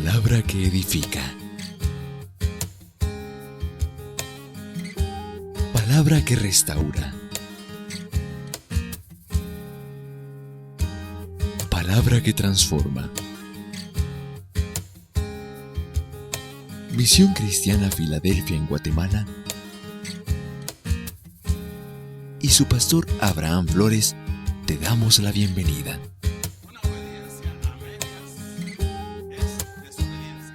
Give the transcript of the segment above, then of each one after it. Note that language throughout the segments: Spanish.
Palabra que edifica. Palabra que restaura. Palabra que transforma. Misión Cristiana Filadelfia en Guatemala y su pastor Abraham Flores te damos la bienvenida. Una obediencia a medias es desobediencia.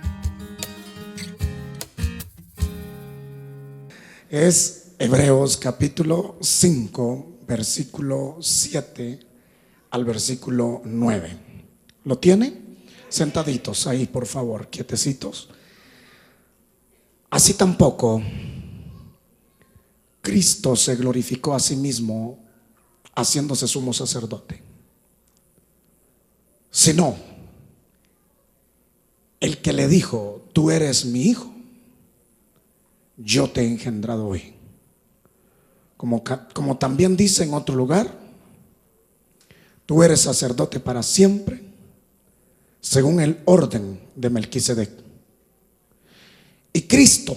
Es Hebreos capítulo 5, versículo 7 al versículo 9. ¿Lo tiene? Sentaditos ahí, por favor, quietecitos. Así tampoco Cristo se glorificó a sí mismo haciéndose sumo sacerdote, sino el que le dijo: tú eres mi hijo, yo te he engendrado hoy. Como también dice en otro lugar: tú eres sacerdote para siempre, según el orden de Melquisedec. Y Cristo,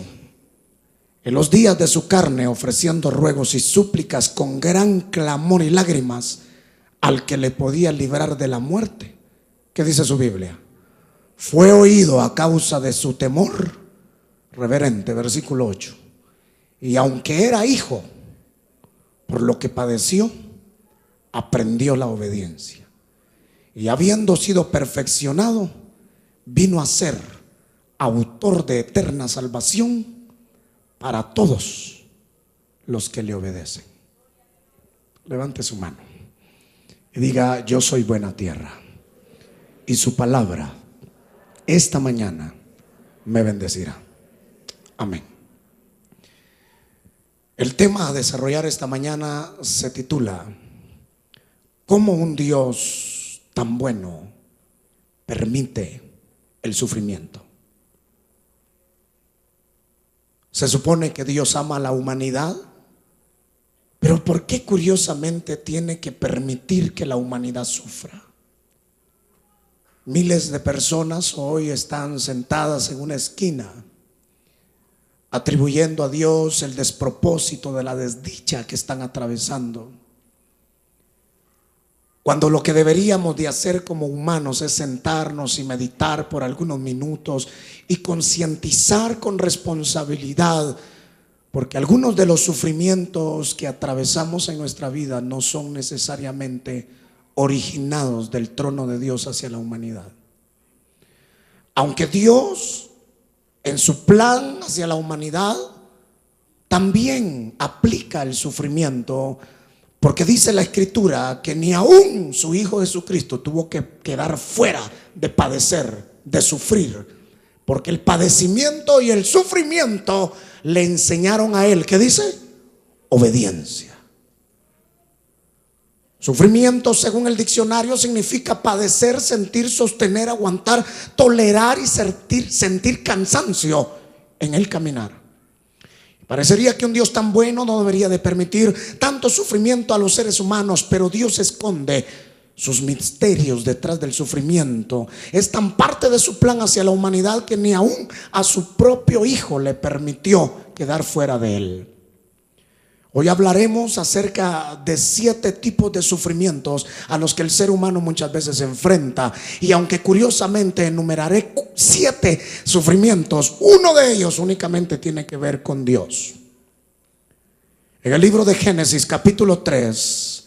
en los días de su carne, ofreciendo ruegos y súplicas con gran clamor y lágrimas al que le podía librar de la muerte, ¿qué dice su Biblia? Fue oído a causa de su temor reverente, versículo 8. Y aunque era hijo, por lo que padeció, aprendió la obediencia. Y habiendo sido perfeccionado, vino a ser autor de eterna salvación para todos los que le obedecen. Levante su mano y diga: yo soy buena tierra, y su palabra esta mañana me bendecirá. Amén. El tema a desarrollar esta mañana se titula: ¿cómo un Dios tan bueno permite el sufrimiento? Se supone que Dios ama a la humanidad, pero ¿por qué curiosamente tiene que permitir que la humanidad sufra? Miles de personas hoy están sentadas en una esquina atribuyendo a Dios el despropósito de la desdicha que están atravesando, cuando lo que deberíamos de hacer como humanos es sentarnos y meditar por algunos minutos y concientizar con responsabilidad, porque algunos de los sufrimientos que atravesamos en nuestra vida no son necesariamente originados del trono de Dios hacia la humanidad. Aunque Dios, en su plan hacia la humanidad, también aplica el sufrimiento, porque dice la Escritura que ni aún su Hijo Jesucristo tuvo que quedar fuera de padecer, de sufrir, porque el padecimiento y el sufrimiento le enseñaron a él, ¿qué dice? Obediencia. Sufrimiento, según el diccionario, significa padecer, sentir, sostener, aguantar, tolerar y sentir cansancio en el caminar. Parecería que un Dios tan bueno no debería de permitir tanto sufrimiento a los seres humanos, pero Dios esconde sus misterios detrás del sufrimiento. Es tan parte de su plan hacia la humanidad que ni aún a su propio Hijo le permitió quedar fuera de él. Hoy hablaremos acerca de 7 tipos de sufrimientos a los que el ser humano muchas veces se enfrenta. Y aunque curiosamente enumeraré 7 sufrimientos, uno de ellos únicamente tiene que ver con Dios. En el libro de Génesis capítulo 3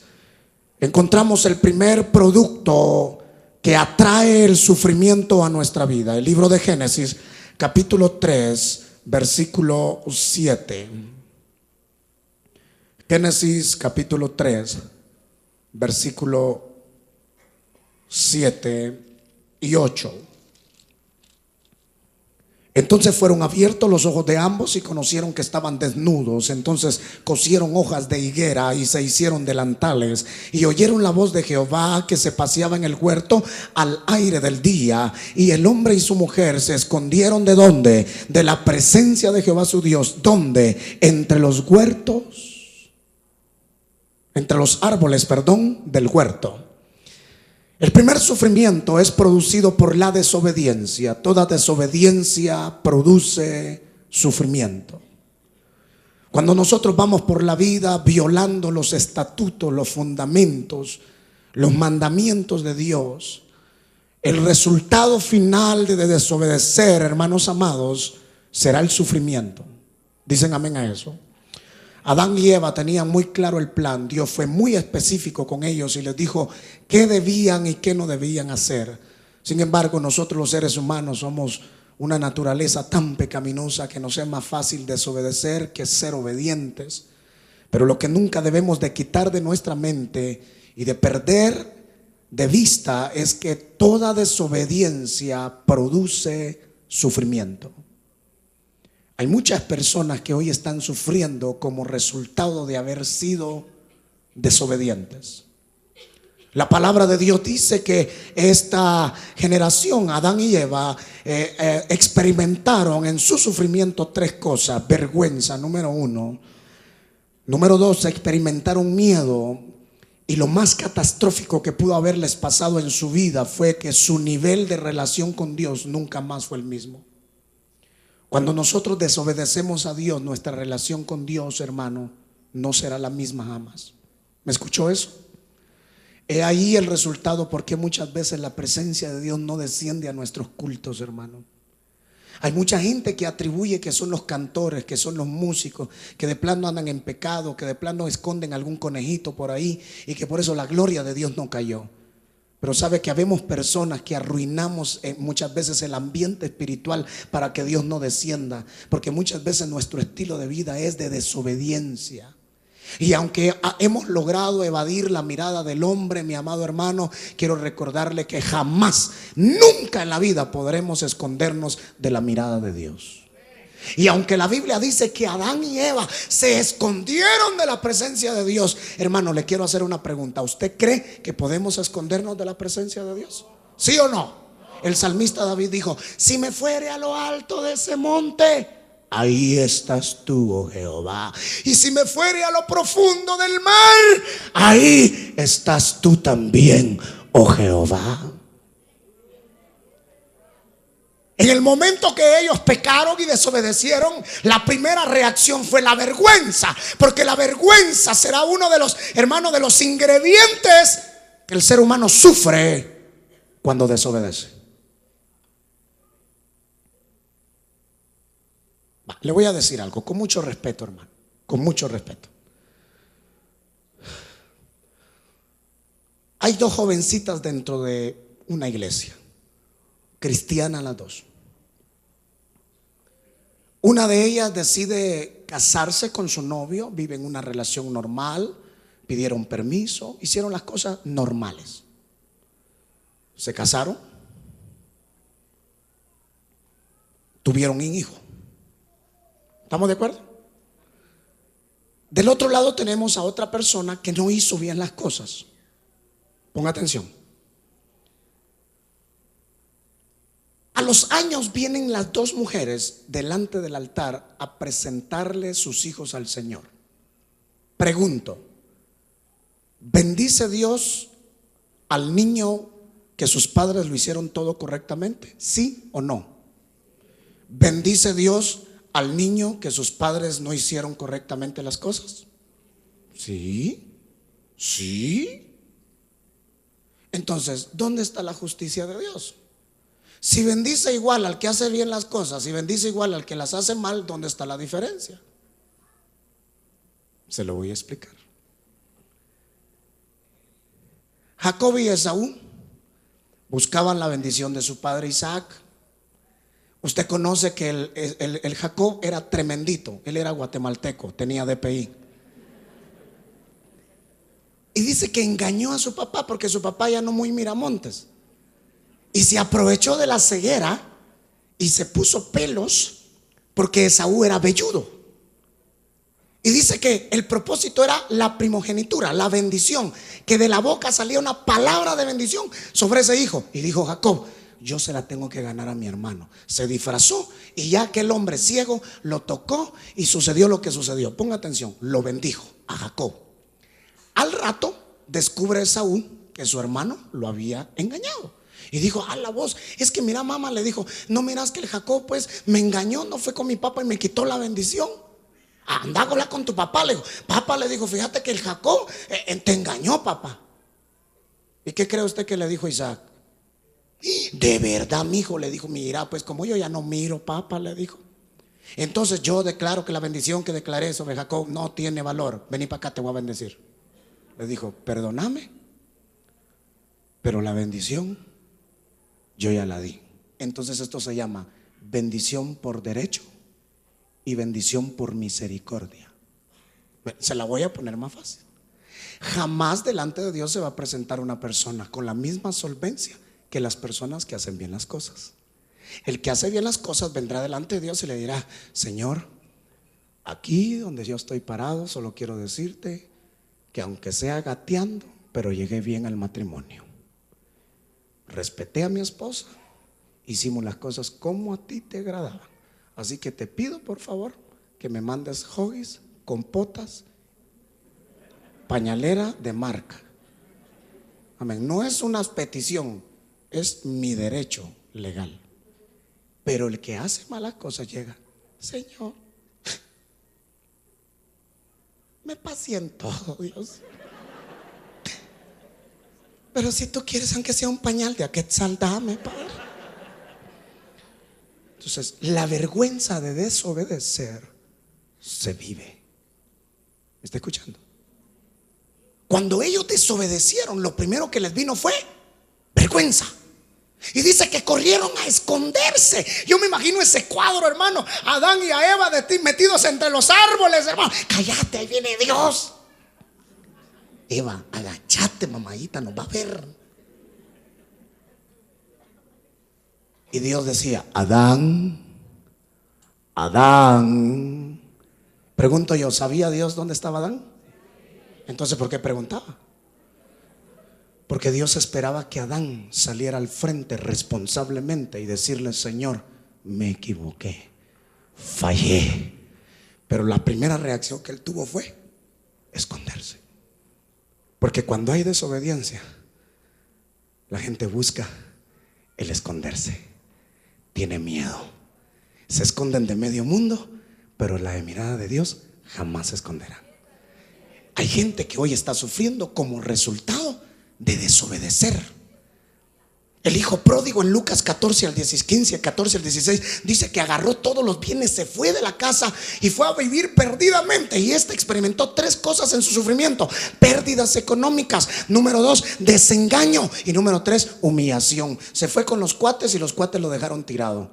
encontramos el primer producto que atrae el sufrimiento a nuestra vida. El libro de Génesis capítulo 3 versículo 7. Génesis capítulo 3 versículo 7 y 8. Entonces fueron abiertos los ojos de ambos y conocieron que estaban desnudos. Entonces cosieron hojas de higuera y se hicieron delantales. Y oyeron la voz de Jehová que se paseaba en el huerto al aire del día. Y el hombre y su mujer se escondieron ¿de dónde? De la presencia de Jehová su Dios. ¿Dónde? Entre los árboles del huerto. El primer sufrimiento es producido por la desobediencia. Toda desobediencia produce sufrimiento. Cuando nosotros vamos por la vida violando los estatutos, los fundamentos, los mandamientos de Dios, el resultado final de desobedecer, hermanos amados, será el sufrimiento. ¿Dicen amén a eso? Adán y Eva tenían muy claro el plan. Dios fue muy específico con ellos y les dijo qué debían y qué no debían hacer. Sin embargo, nosotros los seres humanos somos una naturaleza tan pecaminosa que nos es más fácil desobedecer que ser obedientes. Pero lo que nunca debemos de quitar de nuestra mente y de perder de vista es que toda desobediencia produce sufrimiento. Hay muchas personas que hoy están sufriendo como resultado de haber sido desobedientes. La palabra de Dios dice que esta generación, Adán y Eva, experimentaron en su sufrimiento tres cosas. Vergüenza, número uno. Número dos, experimentaron miedo. Y lo más catastrófico que pudo haberles pasado en su vida fue que su nivel de relación con Dios nunca más fue el mismo. Cuando nosotros desobedecemos a Dios, nuestra relación con Dios, hermano, no será la misma jamás. ¿Me escuchó eso? He ahí el resultado porque muchas veces la presencia de Dios no desciende a nuestros cultos, hermano. Hay mucha gente que atribuye que son los cantores, que son los músicos, que de plano andan en pecado, que de plano esconden algún conejito por ahí y que por eso la gloria de Dios no cayó. Pero sabe que habemos personas que arruinamos muchas veces el ambiente espiritual para que Dios no descienda, porque muchas veces nuestro estilo de vida es de desobediencia. Y aunque hemos logrado evadir la mirada del hombre, mi amado hermano, quiero recordarle que jamás, nunca en la vida podremos escondernos de la mirada de Dios. Y aunque la Biblia dice que Adán y Eva se escondieron de la presencia de Dios, hermano, le quiero hacer una pregunta. ¿Usted cree que podemos escondernos de la presencia de Dios? ¿Sí o no? El salmista David dijo: si me fuere a lo alto de ese monte, ahí estás tú, oh Jehová. Y si me fuere a lo profundo del mar, ahí estás tú también, oh Jehová. En el momento que ellos pecaron y desobedecieron, la primera reacción fue la vergüenza, porque la vergüenza será uno de los, hermanos, de los ingredientes que el ser humano sufre cuando desobedece. Le voy a decir algo con mucho respeto, hermano, con mucho respeto. Hay dos jovencitas dentro de una iglesia, cristiana las dos. Una de ellas decide casarse con su novio, viven una relación normal, pidieron permiso, hicieron las cosas normales. Se casaron, tuvieron un hijo. ¿Estamos de acuerdo? Del otro lado tenemos a otra persona que no hizo bien las cosas. Ponga atención. A los años vienen las dos mujeres delante del altar a presentarle sus hijos al Señor. Pregunto: ¿bendice Dios al niño que sus padres lo hicieron todo correctamente? ¿Sí o no? ¿Bendice Dios al niño que sus padres no hicieron correctamente las cosas? Sí. Sí. Entonces, ¿dónde está la justicia de Dios? Si bendice igual al que hace bien las cosas y bendice igual al que las hace mal, ¿dónde está la diferencia? Se lo voy a explicar. Jacob y Esaú buscaban la bendición de su padre Isaac. Usted conoce que el Jacob era tremendito. Él era guatemalteco, tenía DPI. Y dice que engañó a su papá porque su papá ya no muy miramontes. Y se aprovechó de la ceguera y se puso pelos porque Esaú era velludo. Y dice que el propósito era la primogenitura, la bendición, que de la boca salía una palabra de bendición sobre ese hijo. Y dijo Jacob: yo se la tengo que ganar a mi hermano. Se disfrazó y ya aquel hombre ciego lo tocó y sucedió lo que sucedió. Ponga atención, lo bendijo a Jacob. Al rato descubre Esaú que su hermano lo había engañado. Y dijo, a la voz, es que mira, mamá, le dijo, no miras que el Jacob pues me engañó, no fue con mi papá y me quitó la bendición. Anda con tu papá. Le dijo, papá, le dijo, fíjate que el Jacob te engañó, papá. ¿Y qué cree usted que le dijo Isaac? De verdad, mi hijo, le dijo, mira, pues como yo ya no miro, papá, le dijo, entonces yo declaro que la bendición que declaré sobre Jacob no tiene valor. Vení para acá, te voy a bendecir. Le dijo, perdóname, pero la bendición yo ya la di. Entonces esto se llama bendición por derecho y bendición por misericordia. Se la voy a poner más fácil. Jamás delante de Dios se va a presentar una persona con la misma solvencia que las personas que hacen bien las cosas. El que hace bien las cosas vendrá delante de Dios y le dirá, Señor, aquí donde yo estoy parado, solo quiero decirte que aunque sea gateando, pero llegué bien al matrimonio. Respeté a mi esposa, hicimos las cosas como a ti te agradaban. Así que te pido por favor que me mandes hoggies, compotas, pañalera de marca. Amén. No es una petición, es mi derecho legal. Pero el que hace malas cosas llega, Señor, me paciento, Dios. Pero si tú quieres, aunque sea un pañal de Aquetzal, dame, Padre. Entonces, la vergüenza de desobedecer se vive. ¿Me está escuchando? Cuando ellos desobedecieron, lo primero que les vino fue vergüenza. Y dice que corrieron a esconderse. Yo me imagino ese cuadro, hermano, Adán y a Eva metidos entre los árboles, hermano. Cállate, ahí viene Dios. Eva, agachate, mamadita, nos va a ver. Y Dios decía, Adán, Adán. Pregunto yo, ¿sabía Dios dónde estaba Adán? Entonces, ¿por qué preguntaba? Porque Dios esperaba que Adán saliera al frente responsablemente y decirle, Señor, me equivoqué, fallé. Pero la primera reacción que él tuvo fue esconderse. Porque cuando hay desobediencia, la gente busca el esconderse. Tiene miedo. Se esconden de medio mundo, pero la mirada de Dios jamás se esconderá. Hay gente que hoy está sufriendo como resultado de desobedecer. El hijo pródigo en Lucas 14 al 16 dice que agarró todos los bienes, se fue de la casa y fue a vivir perdidamente. Y experimentó tres cosas en su sufrimiento: pérdidas económicas, número 2, desengaño, y número 3, humillación. Se fue con los cuates y los cuates lo dejaron tirado.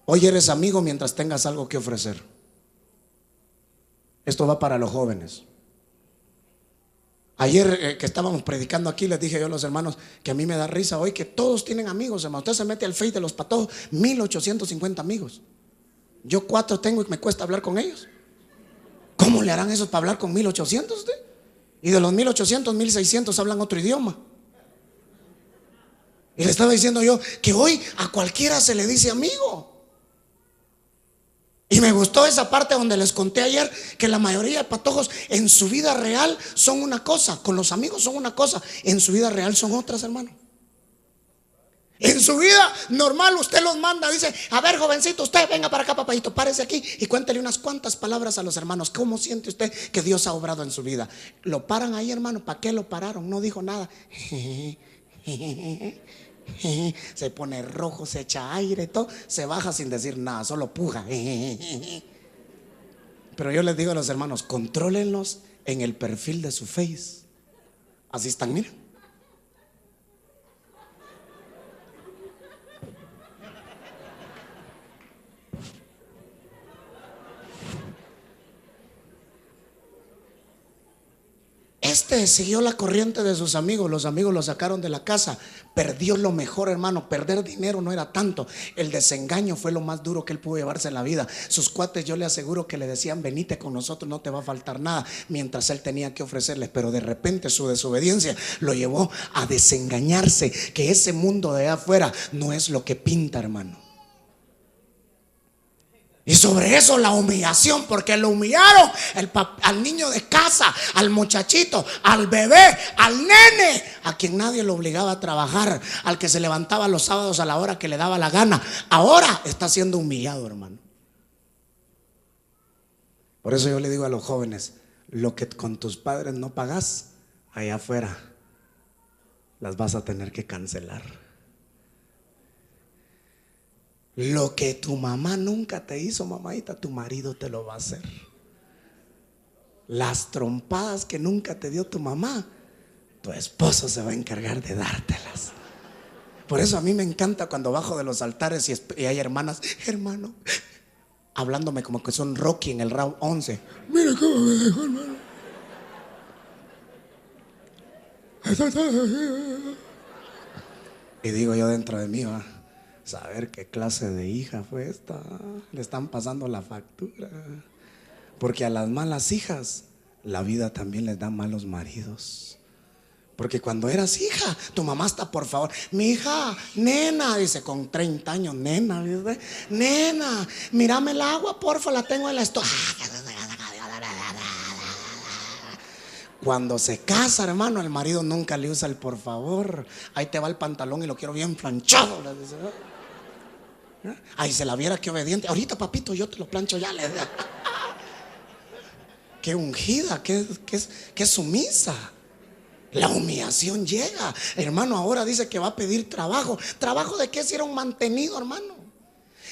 Hoy eres amigo mientras tengas algo que ofrecer. Esto va para los jóvenes. Ayer que estábamos predicando aquí, les dije yo a los hermanos que a mí me da risa hoy que todos tienen amigos, hermano. Usted se mete al Face de los patojos, 1850 amigos. Yo 4 tengo y me cuesta hablar con ellos. ¿Cómo le harán eso para hablar con 1800 usted? Y de los 1800, 1600 hablan otro idioma. Y le estaba diciendo yo que hoy a cualquiera se le dice amigo. Y me gustó esa parte donde les conté ayer que la mayoría de patojos en su vida real son una cosa, con los amigos son una cosa, en su vida real son otras, hermano. En su vida normal usted los manda, dice, a ver, jovencito, usted venga para acá, papayito, párese aquí y cuéntele unas cuantas palabras a los hermanos. ¿Cómo siente usted que Dios ha obrado en su vida? Lo paran ahí, hermano. ¿Para qué lo pararon? No dijo nada. Se pone rojo, se echa aire y todo, se baja sin decir nada, solo puja. Pero yo les digo a los hermanos, contrólenlos en el perfil de su Face. Así están, miren. Siguió la corriente de sus amigos. Los amigos lo sacaron de la casa. Perdió lo mejor, hermano. Perder dinero no era tanto. El desengaño fue lo más duro que él pudo llevarse en la vida. Sus cuates, yo le aseguro que le decían, venite con nosotros, no te va a faltar nada, mientras él tenía que ofrecerles. Pero de repente su desobediencia lo llevó a desengañarse, que ese mundo de allá afuera no es lo que pinta, hermano. Y sobre eso la humillación, porque lo humillaron al niño de casa, al muchachito, al bebé, al nene, a quien nadie lo obligaba a trabajar, al que se levantaba los sábados a la hora que le daba la gana. Ahora está siendo humillado, hermano. Por eso yo le digo a los jóvenes: lo que con tus padres no pagas, allá afuera las vas a tener que cancelar. Lo que tu mamá nunca te hizo, mamadita, tu marido te lo va a hacer. Las trompadas que nunca te dio tu mamá, tu esposo se va a encargar de dártelas. Por eso a mí me encanta cuando bajo de los altares y hay hermanas: hermano, hablándome como que son Rocky en el round 11. Mira cómo me dejó, hermano. Y digo yo dentro de mí, va, saber qué clase de hija fue esta. Le están pasando la factura. Porque a las malas hijas la vida también les da malos maridos. Porque cuando eras hija, tu mamá está, por favor, mi hija, nena, dice con 30 años, nena, ¿viste? Nena, mírame el agua, porfa, la tengo en la estufa. Cuando se casa, hermano, el marido nunca le usa el por favor. Ahí te va el pantalón y lo quiero bien planchado. Ahí se la viera, qué obediente. Ahorita, papito, yo te lo plancho ya. Qué ungida, qué sumisa. La humillación llega. Hermano, ahora dice que va a pedir trabajo. ¿Trabajo de qué? Si era un mantenido, hermano.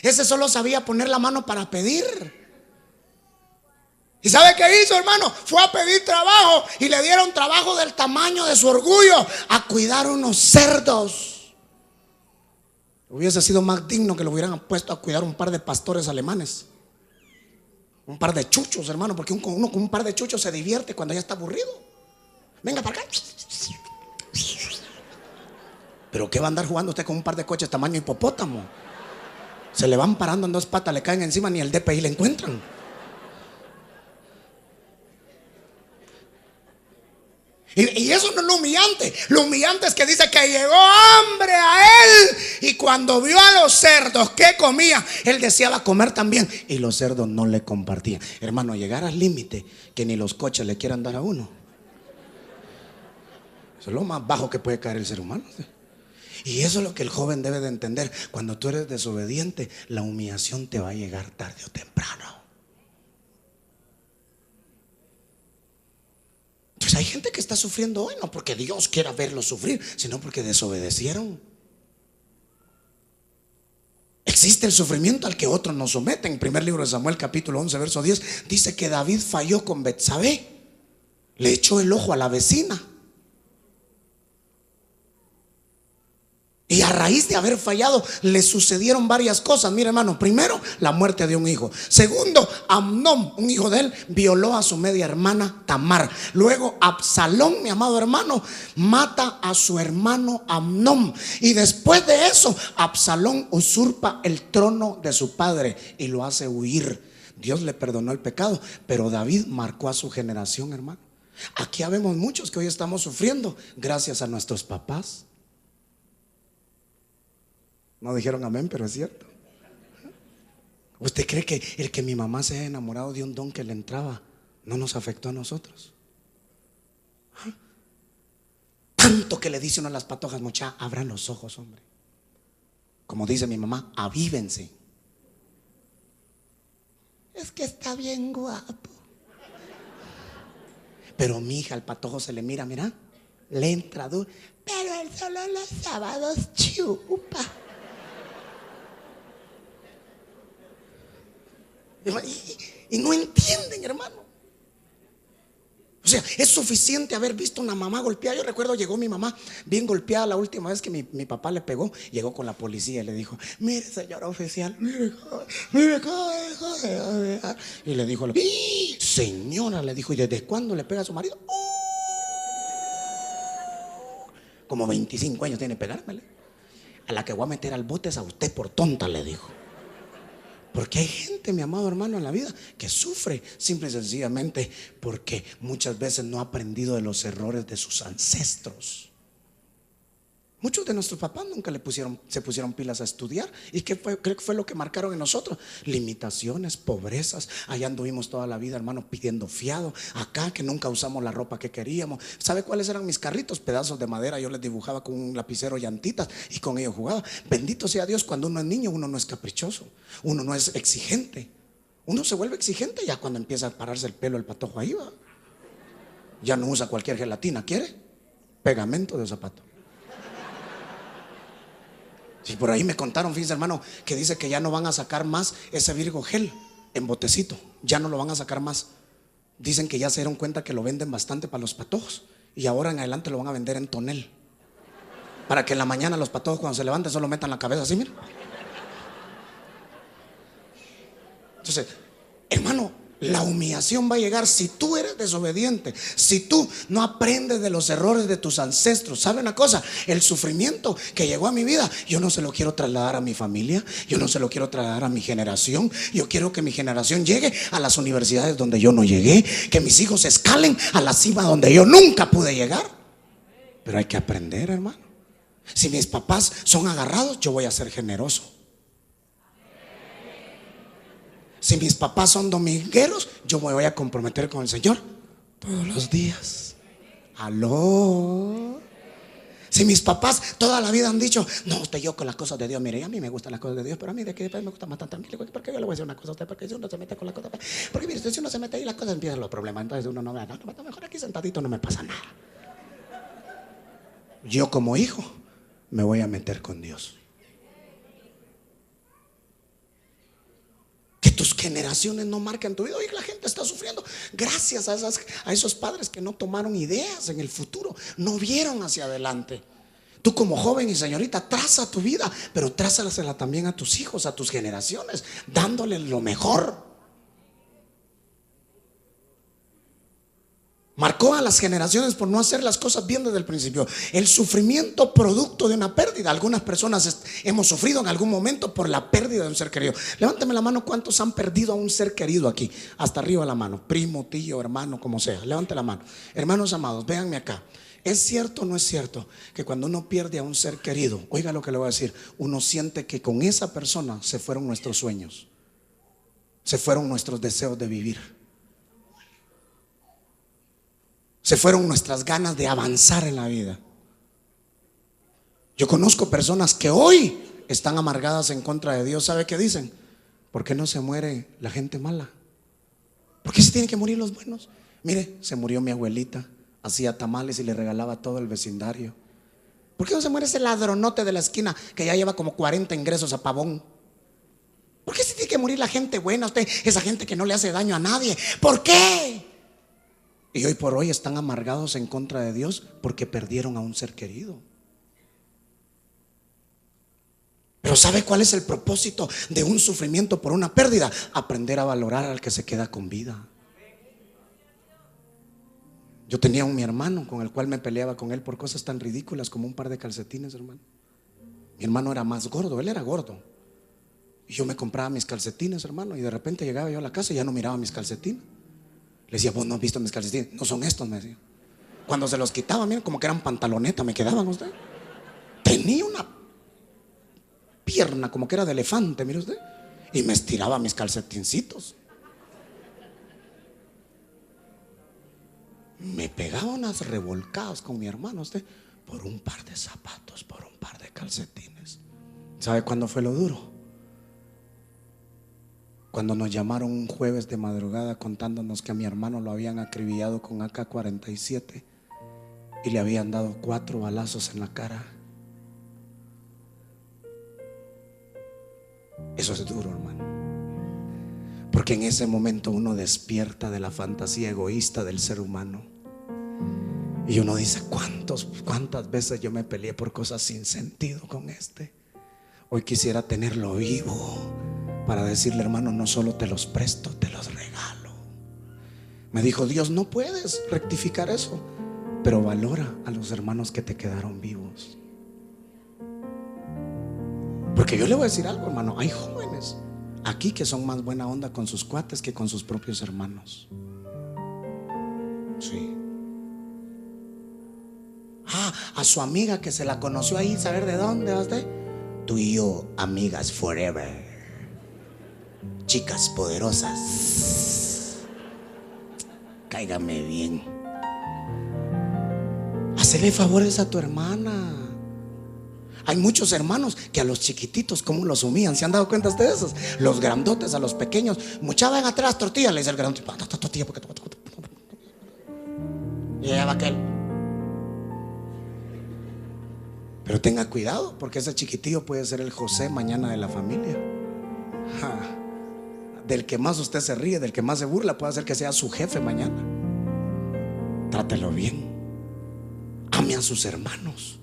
Ese solo sabía poner la mano para pedir. ¿Y sabe qué hizo, hermano? Fue a pedir trabajo y le dieron trabajo del tamaño de su orgullo, a cuidar unos cerdos. Hubiese sido más digno que lo hubieran puesto a cuidar un par de pastores alemanes, un par de chuchos, hermano, porque uno con un par de chuchos se divierte cuando ya está aburrido. Venga para acá. Pero ¿qué va a andar jugando usted con un par de coches tamaño hipopótamo? Se le van parando en dos patas, le caen encima, ni el DPI le encuentran. Y eso no es lo humillante. Lo humillante es que dice que llegó hambre a él, y cuando vio a los cerdos que comían, él deseaba comer también, y los cerdos no le compartían. Hermano, llegar al límite que ni los coches le quieran dar a uno. Eso es lo más bajo que puede caer el ser humano. Y eso es lo que el joven debe de entender. Cuando tú eres desobediente, la humillación te va a llegar tarde o temprano. Entonces hay gente que está sufriendo hoy, no porque Dios quiera verlos sufrir, sino porque desobedecieron. Existe el sufrimiento al que otros nos someten. En primer libro de Samuel, capítulo 11, verso 10, dice que David falló con Betsabé. Le echó el ojo a la vecina. Y a raíz de haber fallado, le sucedieron varias cosas. Mire, hermano, primero, la muerte de un hijo. Segundo, Amnón, un hijo de él, violó a su media hermana Tamar. Luego, Absalón, mi amado hermano, mata a su hermano Amnón. Y después de eso, Absalón usurpa el trono de su padre y lo hace huir. Dios le perdonó el pecado, pero David marcó a su generación, hermano. Aquí habemos muchos que hoy estamos sufriendo gracias a nuestros papás. No dijeron amén, pero es cierto. ¿Usted cree que el que mi mamá se haya enamorado de un don que le entraba no nos afectó a nosotros? Tanto que le dice uno a las patojas: mucha, abran los ojos, hombre. Como dice mi mamá, avívense. Es que está bien guapo. Pero mi hija, al patojo se le mira, mira, le entra duro. Pero él solo los sábados chupa. Y no entienden, hermano. O sea, es suficiente haber visto una mamá golpeada. Yo recuerdo, llegó mi mamá bien golpeada la última vez que mi papá le pegó. Llegó con la policía y le dijo: mire, señor oficial, mire, y le dijo: señora, le dijo, ¿y desde cuándo le pega a su marido? Como 25 años tiene pegármele. A la que voy a meter al bote es a usted por tonta, le dijo. Porque hay gente, mi amado hermano, en la vida que sufre simple y sencillamente porque muchas veces no ha aprendido de los errores de sus ancestros. Muchos de nuestros papás nunca se pusieron pilas a estudiar. ¿Y qué fue? Creo que fue lo que marcaron en nosotros: limitaciones, pobrezas. Allá anduvimos toda la vida, hermano, pidiendo fiado. Acá que nunca usamos la ropa que queríamos. ¿Sabe cuáles eran mis carritos? Pedazos de madera. Yo les dibujaba con un lapicero llantitas y con ellos jugaba. Bendito sea Dios, cuando uno es niño uno no es caprichoso, uno no es exigente. Uno se vuelve exigente ya cuando empieza a pararse el pelo, el patojo ahí va. Ya no usa cualquier gelatina, ¿quiere? Pegamento de zapato. Si por ahí me contaron, fíjense, hermano, que dice que ya no van a sacar más ese Virgo Gel en botecito. Ya no lo van a sacar más. Dicen que ya se dieron cuenta que lo venden bastante para los patojos, y ahora en adelante lo van a vender en tonel, para que en la mañana los patojos cuando se levanten solo metan la cabeza así, mira. Entonces, hermano, la humillación va a llegar si tú eres desobediente, si tú no aprendes de los errores de tus ancestros. ¿Sabe una cosa? El sufrimiento que llegó a mi vida, yo no se lo quiero trasladar a mi familia, yo no se lo quiero trasladar a mi generación. Yo quiero que mi generación llegue a las universidades donde yo no llegué, que mis hijos escalen a la cima donde yo nunca pude llegar. Pero hay que aprender, hermano. Si mis papás son agarrados, yo voy a ser generoso. Si mis papás son domingueros, yo me voy a comprometer con el Señor todos los días. Aló. Si mis papás toda la vida han dicho: no, usted, yo con las cosas de Dios, mire, a mí me gustan las cosas de Dios, pero a mí de que me gusta más tan tranquilo. Porque yo le voy a decir una cosa a usted, porque si uno se mete con las cosas, porque mire, si uno se mete ahí, las cosas empiezan los problemas. Entonces uno no, mejor aquí sentadito, no me pasa nada. Yo como hijo me voy a meter con Dios. Que tus generaciones no marquen tu vida. Oye, la gente está sufriendo gracias a esos padres que no tomaron ideas en el futuro, no vieron hacia adelante. Tú como joven y señorita, traza tu vida, pero trázasela también a tus hijos, a tus generaciones, dándoles lo mejor. Marcó a las generaciones por no hacer las cosas bien desde el principio. El sufrimiento producto de una pérdida. Algunas personas hemos sufrido en algún momento por la pérdida de un ser querido. Levántame la mano, ¿cuántos han perdido a un ser querido aquí? Hasta arriba la mano, primo, tío, hermano, como sea. Levante la mano. Hermanos amados, véanme acá. ¿Es cierto o no es cierto que cuando uno pierde a un ser querido, oiga lo que le voy a decir, uno siente que con esa persona se fueron nuestros sueños, se fueron nuestros deseos de vivir, se fueron nuestras ganas de avanzar en la vida? Yo conozco personas que hoy están amargadas en contra de Dios. ¿Sabe qué dicen? ¿Por qué no se muere la gente mala? ¿Por qué se tienen que morir los buenos? Mire, se murió mi abuelita, hacía tamales y le regalaba a todo el vecindario. ¿Por qué no se muere ese ladronote de la esquina que ya lleva como 40 ingresos a pavón? ¿Por qué se tiene que morir la gente buena? Usted, esa gente que no le hace daño a nadie. ¿Por qué? Y hoy por hoy están amargados en contra de Dios porque perdieron a un ser querido. Pero ¿sabe cuál es el propósito de un sufrimiento por una pérdida? Aprender a valorar al que se queda con vida. Yo tenía mi hermano con el cual me peleaba con él por cosas tan ridículas como un par de calcetines, hermano. Mi hermano era más gordo, él era gordo, y yo me compraba mis calcetines, hermano, y de repente llegaba yo a la casa y ya no miraba mis calcetines. Le decía: vos no has visto mis calcetines, no son estos, me decía. Cuando se los quitaba, miren, como que eran pantaloneta, me quedaban, usted. Tenía una pierna como que era de elefante, mire usted, y me estiraba mis calcetincitos. Me pegaba unas revolcadas con mi hermano, usted, por un par de zapatos, por un par de calcetines. ¿Sabe cuándo fue lo duro? Cuando nos llamaron un jueves de madrugada contándonos que a mi hermano lo habían acribillado con AK-47 y le habían dado 4 balazos en la cara. Eso es duro, hermano, porque en ese momento uno despierta de la fantasía egoísta del ser humano y uno dice: ¿cuántas veces yo me peleé por cosas sin sentido con este? Hoy quisiera tenerlo vivo para decirle: hermano, no solo te los presto, te los regalo. Me dijo Dios: no puedes rectificar eso, pero valora a los hermanos que te quedaron vivos. Porque yo le voy a decir algo, hermano, hay jóvenes aquí que son más buena onda con sus cuates que con sus propios hermanos. Sí. a su amiga que se la conoció ahí, saber de dónde va usted. Tú y yo, amigas forever, chicas poderosas. Cáigame bien. Hacele favores a tu hermana. Hay muchos hermanos que a los chiquititos, ¿cómo los humillan? ¿Se han dado cuenta de esos? Los grandotes a los pequeños. Mucha ven atrás, tortilla, le dice el grandote. Tortilla, y allá va aquel. Pero tenga cuidado, porque ese chiquitillo puede ser el José mañana de la familia. Del que más usted se ríe, del que más se burla, puede ser que sea su jefe mañana. Trátelo bien. Ame a sus hermanos.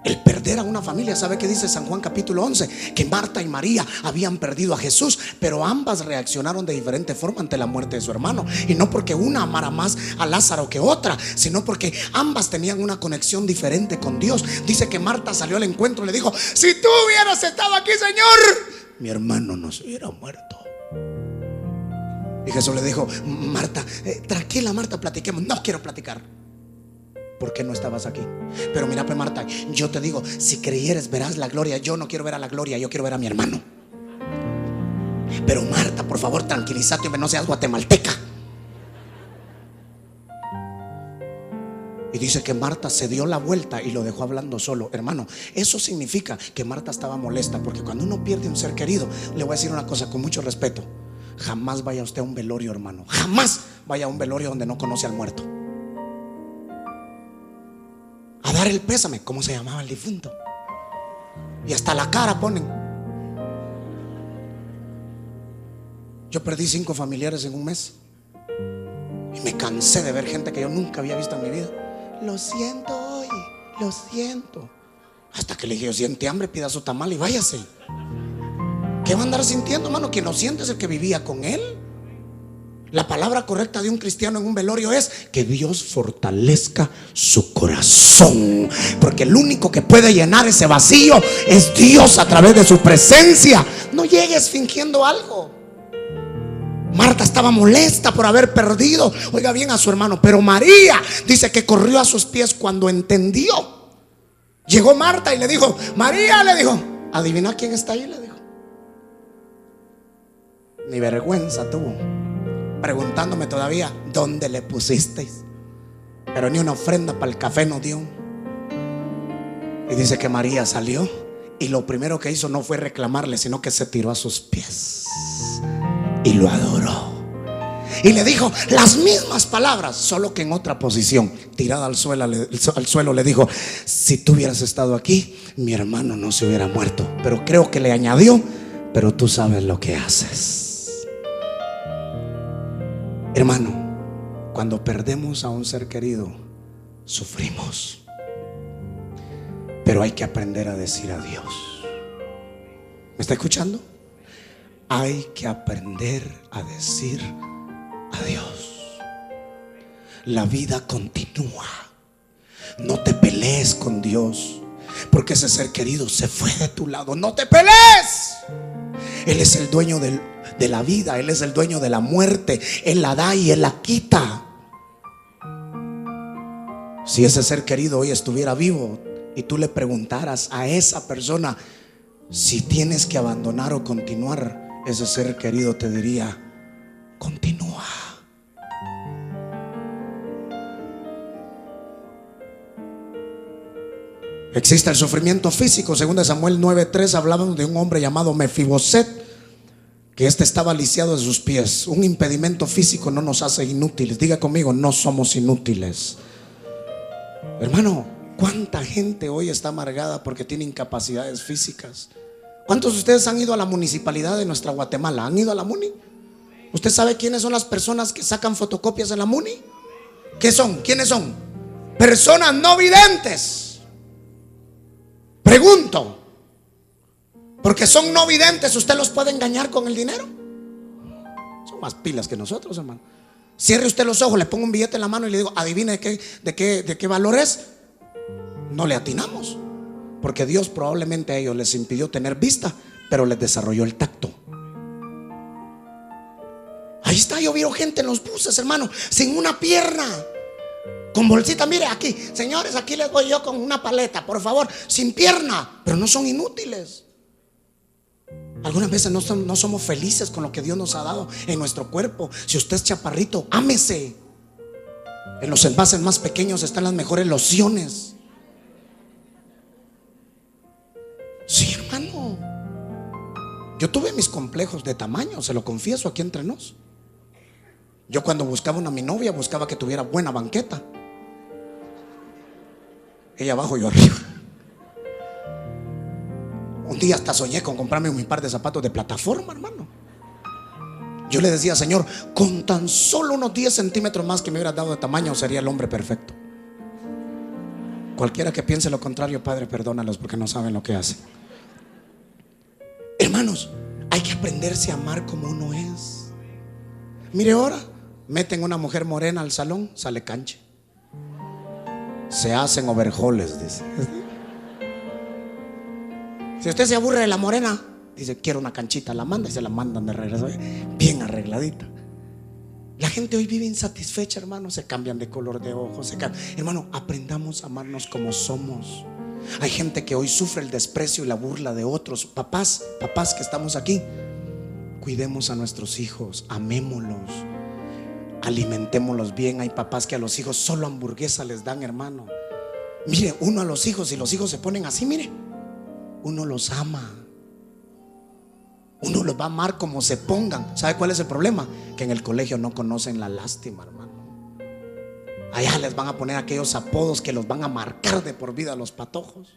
El perder a una familia, ¿sabe qué dice San Juan capítulo 11? Que Marta y María habían perdido a Jesús, pero ambas reaccionaron de diferente forma ante la muerte de su hermano. Y no porque una amara más a Lázaro que otra, sino porque ambas tenían una conexión diferente con Dios. Dice que Marta salió al encuentro y le dijo: si tú hubieras estado aquí, Señor, mi hermano no se hubiera muerto. Y Jesús le dijo: Marta, tranquila Marta, platiquemos. No quiero platicar. ¿Por qué no estabas aquí? Pero mira, pues Marta, yo te digo, si creyeres verás la gloria. Yo no quiero ver a la gloria, yo quiero ver a mi hermano. Pero Marta, por favor, tranquilízate, no seas guatemalteca. Y dice que Marta se dio la vuelta y lo dejó hablando solo. Hermano, eso significa que Marta estaba molesta, porque cuando uno pierde un ser querido, le voy a decir una cosa con mucho respeto: jamás vaya usted a un velorio, hermano. Jamás vaya a un velorio donde no conoce al muerto a dar el pésame. ¿Cómo se llamaba el difunto? Y hasta la cara ponen. Yo perdí 5 familiares en un mes y me cansé de ver gente que yo nunca había visto en mi vida. Lo siento hoy, lo siento. Hasta que le dije: yo siente hambre, pida su tamal y váyase. ¿Qué va a andar sintiendo, hermano? Quien lo siente es el que vivía con él. La palabra correcta de un cristiano en un velorio es que Dios fortalezca su corazón, porque el único que puede llenar ese vacío es Dios a través de su presencia. No llegues fingiendo algo. Marta estaba molesta por haber perdido, oiga bien, a su hermano. Pero María dice que corrió a sus pies cuando entendió. Llegó Marta y le dijo: María, le dijo, adivina quién está ahí, le dijo. Ni vergüenza tuvo, preguntándome todavía: ¿dónde le pusisteis? Pero ni una ofrenda para el café no dio. Y dice que María salió y lo primero que hizo no fue reclamarle, sino que se tiró a sus pies y lo adoró. Y le dijo las mismas palabras, solo que en otra posición, tirada al suelo, le dijo: si tú hubieras estado aquí, mi hermano no se hubiera muerto. Pero creo que le añadió: pero tú sabes lo que haces. Hermano, cuando perdemos a un ser querido, sufrimos. Pero hay que aprender a decir adiós. ¿Me está escuchando? Hay que aprender a decir adiós. La vida continúa. No te pelees con Dios, porque ese ser querido se fue de tu lado. No te pelees. Él es el dueño de la vida. Él es el dueño de la muerte. Él la da y Él la quita. Si ese ser querido hoy estuviera vivo y tú le preguntaras a esa persona si tienes que abandonar o continuar, ese ser querido te diría: continúa. Existe el sufrimiento físico. Según de Samuel 9:3 hablábamos de un hombre llamado Mefiboset, que estaba lisiado de sus pies. Un impedimento físico no nos hace inútiles. Diga conmigo: no somos inútiles. Hermano, ¿cuánta gente hoy está amargada porque tiene incapacidades físicas? ¿Cuántos de ustedes han ido a la municipalidad de nuestra Guatemala? ¿Han ido a la MUNI? ¿Usted sabe quiénes son las personas que sacan fotocopias en la MUNI? ¿Qué son? ¿Quiénes son? Personas no videntes. Pregunto, porque son no videntes, ¿usted los puede engañar con el dinero? Son más pilas que nosotros, hermano. Cierre usted los ojos, le pongo un billete en la mano y le digo: adivine de qué valor es. No le atinamos, porque Dios probablemente a ellos les impidió tener vista, pero les desarrolló el tacto. Ahí está, yo vi gente en los buses, hermano, sin una pierna, con bolsita. Mire aquí, señores, aquí les voy yo con una paleta, por favor, sin pierna. Pero no son inútiles. Algunas veces no somos felices con lo que Dios nos ha dado en nuestro cuerpo. Si usted es chaparrito, ámese. En los envases más pequeños están las mejores lociones. Sí, hermano. Yo tuve mis complejos de tamaño, se lo confieso aquí entre nos. Yo cuando buscaba mi novia, buscaba que tuviera buena banqueta. Ella abajo, yo arriba. Un día hasta soñé con comprarme un par de zapatos de plataforma, hermano. Yo le decía, Señor, con tan solo unos 10 centímetros más que me hubieras dado de tamaño, sería el hombre perfecto. Cualquiera que piense lo contrario, Padre, perdónalos porque no saben lo que hacen. Hermanos, hay que aprenderse a amar como uno es. Mire, ahora meten una mujer morena al salón, sale canche. Se hacen overjoles, dice. Si usted se aburre de la morena, dice, quiero una canchita, la manda y se la mandan de regreso, bien arregladita. La gente hoy vive insatisfecha, hermano. Se cambian de color de ojos, hermano, aprendamos a amarnos como somos. Hay gente que hoy sufre el desprecio y la burla de otros. Papás que estamos aquí, cuidemos a nuestros hijos, amémoslos, alimentémoslos bien. Hay papás que a los hijos solo hamburguesa les dan, hermano. Mire, uno a los hijos, si los hijos se ponen así, mire, uno los ama. Uno los va a amar como se pongan. ¿Sabe cuál es el problema? Que en el colegio no conocen la lástima, hermano. Allá les van a poner aquellos apodos que los van a marcar de por vida a los patojos.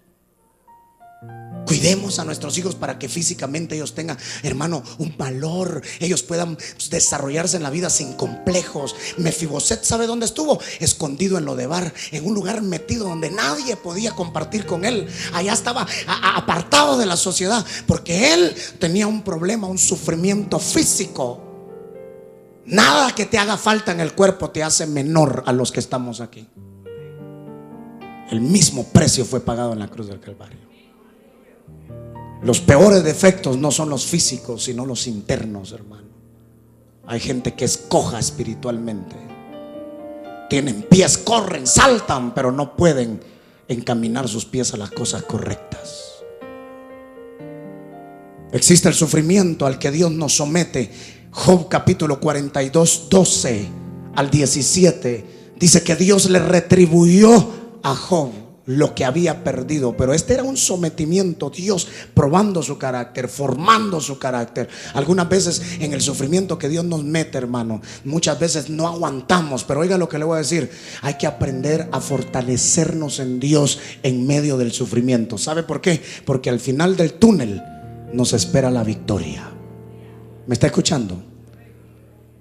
Cuidemos a nuestros hijos para que físicamente ellos tengan, hermano, un valor. Ellos puedan desarrollarse en la vida sin complejos. Mefiboset, ¿sabe dónde estuvo? Escondido en Lodebar, en un lugar metido donde nadie podía compartir con él. Allá estaba apartado de la sociedad, porque él tenía un problema, un sufrimiento físico. Nada que te haga falta en el cuerpo te hace menor a los que estamos aquí. El mismo precio fue pagado en la cruz del Calvario. Los peores defectos no son los físicos, sino los internos, hermano. Hay gente que es coja espiritualmente. Tienen pies, corren, saltan, pero no pueden encaminar sus pies a las cosas correctas. Existe el sufrimiento al que Dios nos somete. Job capítulo 42, 12 al 17 dice que Dios le retribuyó a Job lo que había perdido, pero este era un sometimiento, Dios probando su carácter, formando su carácter. Algunas veces en el sufrimiento que Dios nos mete, hermano, muchas veces no aguantamos, pero oiga lo que le voy a decir: hay que aprender a fortalecernos en Dios en medio del sufrimiento. ¿Sabe por qué? Porque al final del túnel nos espera la victoria. ¿Me está escuchando?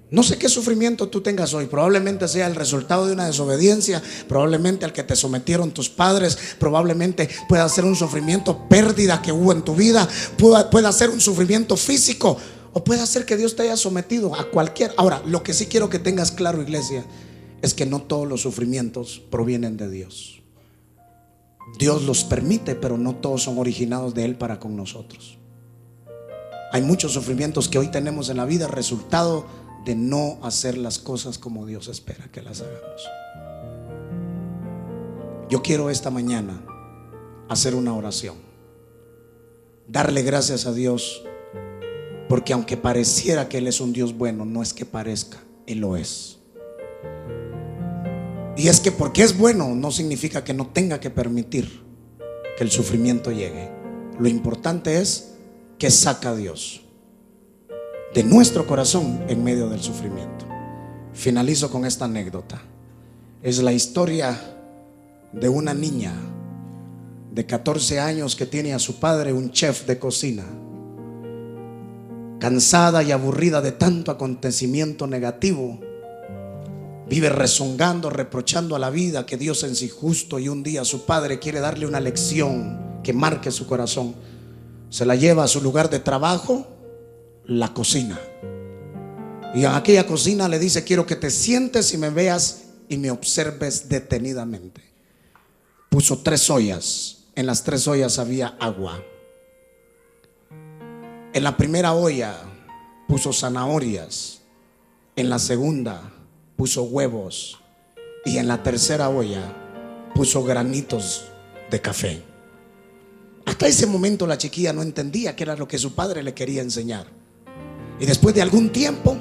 No sé qué sufrimiento tú tengas hoy. Probablemente sea el resultado de una desobediencia, probablemente al que te sometieron tus padres, probablemente pueda ser un sufrimiento, pérdida que hubo en tu vida, pueda ser un sufrimiento físico, o puede ser que Dios te haya sometido a cualquier. Ahora, lo que sí quiero que tengas claro, iglesia, es que no todos los sufrimientos provienen de Dios. Dios los permite, pero no todos son originados de Él para con nosotros. Hay muchos sufrimientos que hoy tenemos en la vida resultado de no hacer las cosas como Dios espera que las hagamos. Yo quiero esta mañana hacer una oración, darle gracias a Dios, porque aunque pareciera que Él es un Dios bueno, no es que parezca, Él lo es. Y es que porque es bueno no significa que no tenga que permitir que el sufrimiento llegue. Lo importante es que saca a Dios de nuestro corazón en medio del sufrimiento. Finalizo con esta anécdota. Es la historia de una niña de 14 años que tiene a su padre, un chef de cocina. Cansada y aburrida de tanto acontecimiento negativo, vive rezongando, reprochando a la vida que Dios es injusto, y un día su padre quiere darle una lección que marque su corazón. Se la lleva a su lugar de trabajo, la cocina, y en aquella cocina le dice: quiero que te sientes y me veas y me observes detenidamente. Puso 3 ollas. En las 3 ollas había agua. En la primera olla puso zanahorias. En la segunda puso huevos. y en la tercera olla puso granitos de café. Hasta ese momento la chiquilla no entendía qué era lo que su padre le quería enseñar. Y después de algún tiempo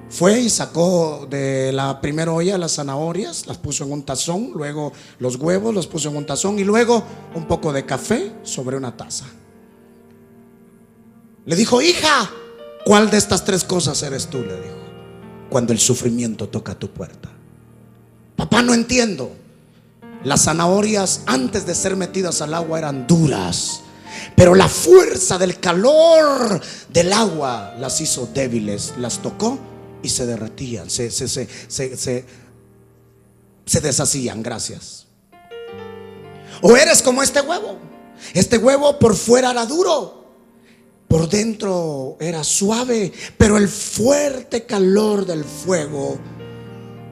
fue y sacó de la primera olla las zanahorias, las puso en un tazón, luego los huevos los puso en un tazón y luego un poco de café sobre una taza. Le dijo: hija, ¿cuál de estas tres cosas eres tú? Le dijo. Cuando el sufrimiento toca tu puerta. Papá, no entiendo. Las zanahorias antes de ser metidas al agua eran duras, pero la fuerza del calor del agua las hizo débiles. Las tocó y se derretían, se deshacían. Gracias. O eres como este huevo. Este huevo por fuera era duro, por dentro era suave, pero el fuerte calor del fuego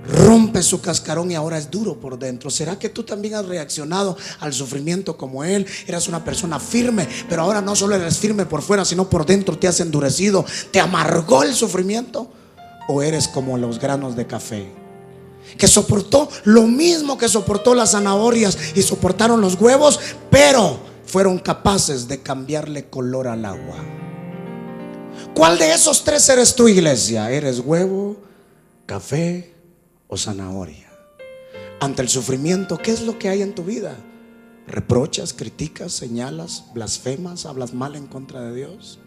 rompe su cascarón y ahora es duro por dentro. ¿Será que tú también has reaccionado al sufrimiento como él? Eras una persona firme, pero ahora no solo eres firme por fuera, sino por dentro te has endurecido. ¿Te amargó el sufrimiento? ¿O eres como los granos de café, que soportó lo mismo que soportó las zanahorias y soportaron los huevos, pero fueron capaces de cambiarle color al agua? ¿Cuál de esos tres eres tú, iglesia? ¿Eres huevo, café o zanahoria? Ante el sufrimiento, ¿qué es lo que hay en tu vida? ¿Reprochas, criticas, señalas, blasfemas, hablas mal en contra de Dios?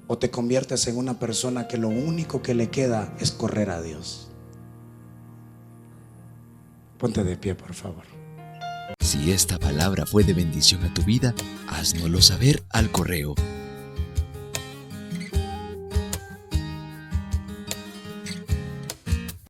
¿O te conviertes en una persona que lo único que le queda es correr a Dios? Ponte de pie, por favor. Si esta palabra fue de bendición a tu vida, háznoslo saber al correo